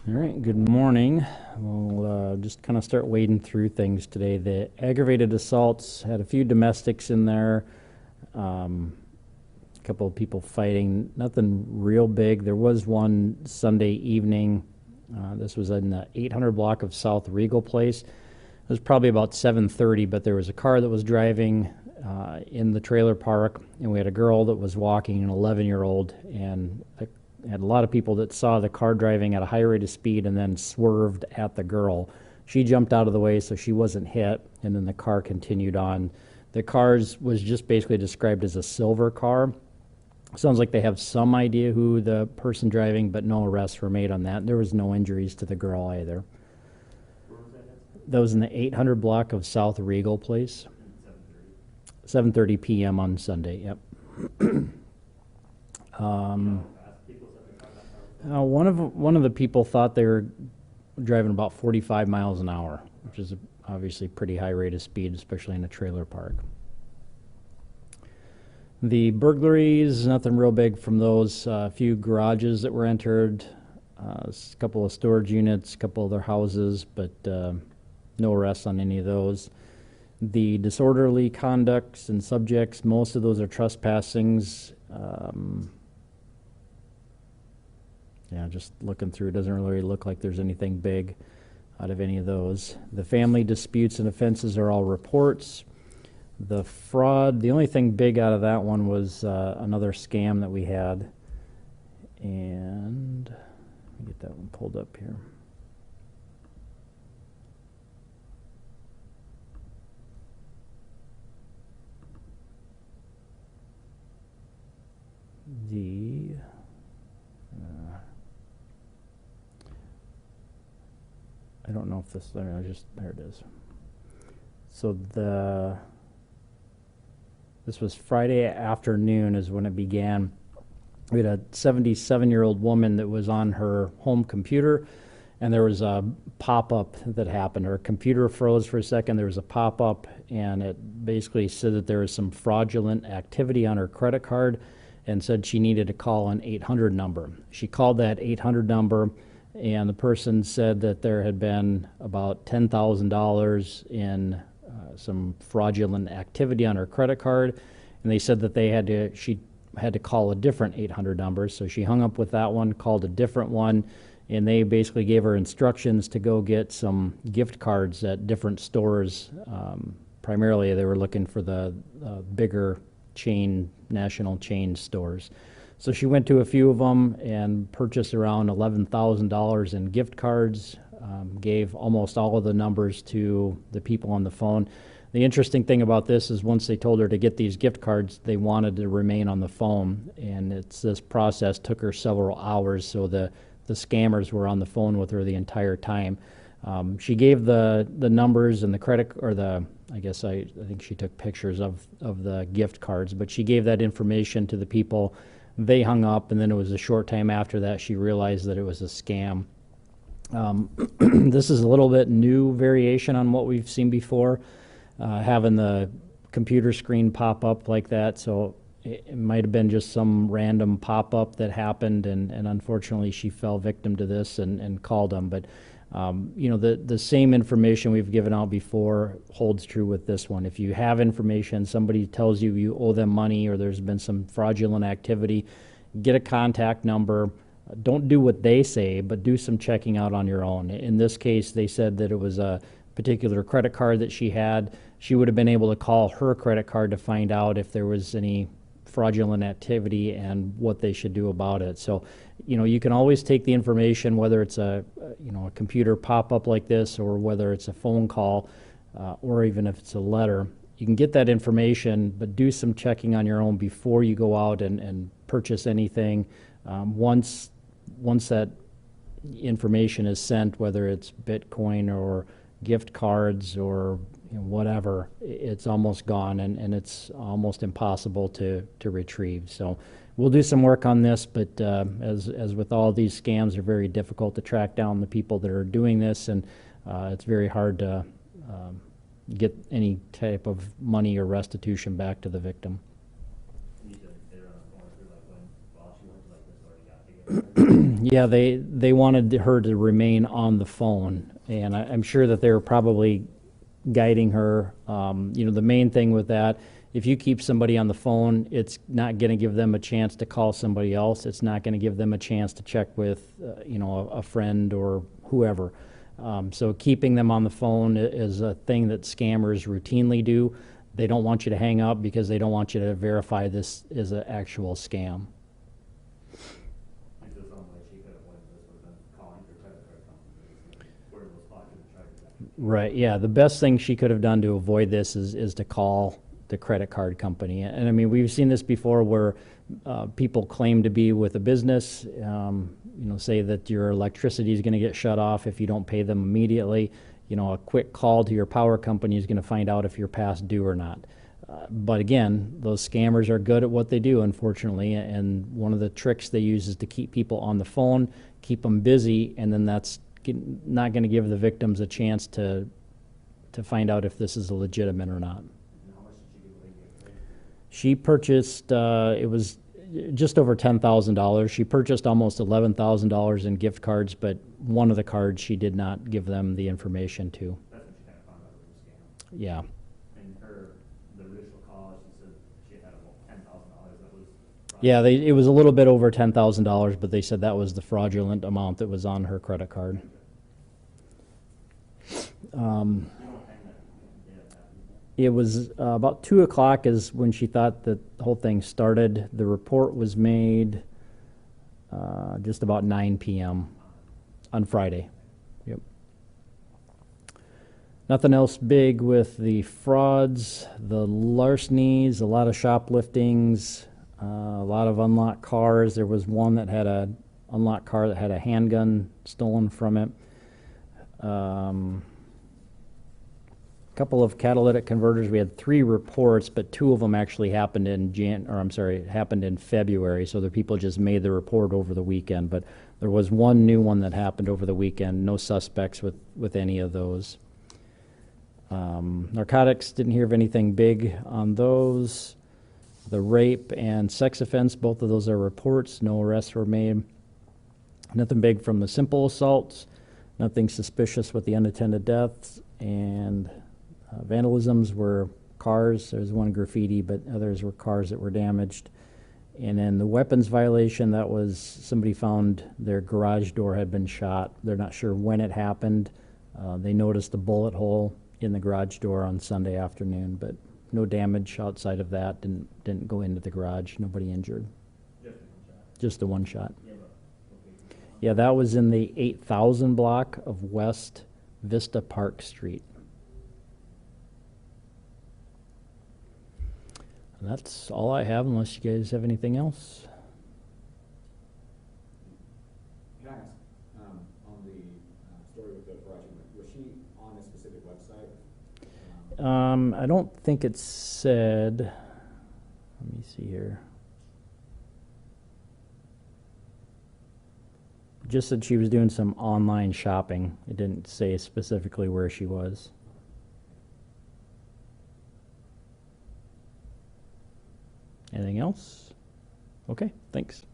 All right, good morning. We'll just kind of start wading through things today. The aggravated assaults had a few domestics in there, a couple of people fighting, nothing real big. There was one Sunday evening. This was in the 800 block of South Regal Place. It was probably about 7:30, but there was a car that was driving in the trailer park, and we had a girl that was walking, an 11-year-old, and had a lot of people that saw the car driving at a high rate of speed and then swerved at the girl. She jumped out of the way so she wasn't hit, and then the car continued on. The car was just basically described as a silver car. Sounds like they have some idea who the person driving, but no arrests were made on that. There was no injuries to the girl either. Where was that at? That was in the 800 block of South Regal Place. 7:30 p.m. on Sunday, yep. One of the people thought they were driving about 45 miles an hour, which is obviously a pretty high rate of speed, especially in a trailer park. The burglaries, nothing real big from those. A few garages that were entered, a couple of storage units, a couple other houses, but no arrests on any of those. The disorderly conducts and subjects, most of those are trespassings. Yeah, just looking through, it doesn't really look like there's anything big out of any of those. The family disputes and offenses are all reports. The fraud, the only thing big out of that one was another scam that we had. And let me get that one pulled up here. I don't know if this, there it is. So this was Friday afternoon is when it began. We had a 77-year-old woman that was on her home computer, and there was a pop-up that happened. Her computer froze for a second. There was a pop-up, and it basically said that there was some fraudulent activity on her credit card and said she needed to call an 800 number. She called that 800 number, and the person said that there had been about $10,000 in some fraudulent activity on her credit card, and they said that she had to call a different 800 number. So she hung up with that one, called a different one, and they basically gave her instructions to go get some gift cards at different stores. Primarily, they were looking for the bigger national chain stores. So she went to a few of them and purchased around $11,000 in gift cards, gave almost all of the numbers to the people on the phone. The interesting thing about this is once they told her to get these gift cards, they wanted to remain on the phone, and this process took her several hours, so the scammers were on the phone with her the entire time. She gave the numbers and the credit, or I think she took pictures of the gift cards, but she gave that information to the people. They hung up, and then it was a short time after that she realized that it was a scam. This is a little bit new variation on what we've seen before, having the computer screen pop up like that. So it might have been just some random pop-up that happened, and unfortunately she fell victim to this and called them. But the same information we've given out before holds true with this one. If you have information, somebody tells you you owe them money or there's been some fraudulent activity, get a contact number. Don't do what they say, but do some checking out on your own. In this case, they said that it was a particular credit card that she had. She would have been able to call her credit card to find out if there was any fraudulent activity and what they should do about it. So, you can always take the information, whether it's a computer pop-up like this or whether it's a phone call or even if it's a letter. You can get that information, but do some checking on your own before you go out and purchase anything. Once that information is sent, whether it's Bitcoin or gift cards or whatever, it's almost gone, and it's almost impossible to retrieve. So we'll do some work on this, but as with all these scams, they're very difficult to track down the people that are doing this, and it's very hard to get any type of money or restitution back to the victim. You said they were on the phone with her, like while she went to this already got the gift Yeah, they wanted her to remain on the phone, and I'm sure that they were probably guiding her. The main thing with that, if you keep somebody on the phone, it's not going to give them a chance to call somebody else. It's not going to give them a chance to check with, a friend or whoever. So keeping them on the phone is a thing that scammers routinely do. They don't want you to hang up because they don't want you to verify this is an actual scam. Like, so it sounds like she could have avoided this with them calling their credit card company, where those spots to try to. Right, yeah. The best thing she could have done to avoid this is to call the credit card company. And I mean, we've seen this before where people claim to be with a business, say that your electricity is going to get shut off if you don't pay them immediately. A quick call to your power company is going to find out if you're past due or not. But again, those scammers are good at what they do, unfortunately. And one of the tricks they use is to keep people on the phone, keep them busy, and then that's not going to give the victims a chance to find out if this is legitimate or not. And how much did she give away gift card? She purchased, it was just over $10,000. She purchased almost $11,000 in gift cards, but one of the cards she did not give them the information to. That's when she kind of found out it was a scam. Yeah. And the initial call, she said she had about $10,000 that was. Yeah, it was a little bit over $10,000, but they said that was the fraudulent amount that was on her credit card. You don't hang that, yeah, that. It was about 2 o'clock is when she thought that the whole thing started. The report was made just about 9 p.m. on Friday. Yep. Nothing else big with the frauds, the larcenies, a lot of shopliftings, a lot of unlocked cars. There was one that had a unlocked car that had a handgun stolen from it. Couple of catalytic converters. We had 3 reports, but 2 of them actually happened happened in February. So the people just made the report over the weekend. But there was one new one that happened over the weekend. No suspects with any of those. Narcotics, didn't hear of anything big on those. The rape and sex offense, both of those are reports. No arrests were made. Nothing big from the simple assaults. Nothing suspicious with the unattended deaths. And vandalisms were cars. There was one graffiti, but others were cars that were damaged. And then the weapons violation, that was somebody found their garage door had been shot. They're not sure when it happened. They noticed a bullet hole in the garage door on Sunday afternoon, but no damage outside of that. Didn't go into the garage. Nobody injured. Just Just the one shot. one shot. Yeah, but, okay. Yeah, that was in the 8,000 block of West Vista Park Street. And that's all I have, unless you guys have anything else. Can I ask, on the story with the project, was she on a specific website? I don't think it said. Let me see here. Just said she was doing some online shopping. It didn't say specifically where she was. Anything else? Okay, thanks.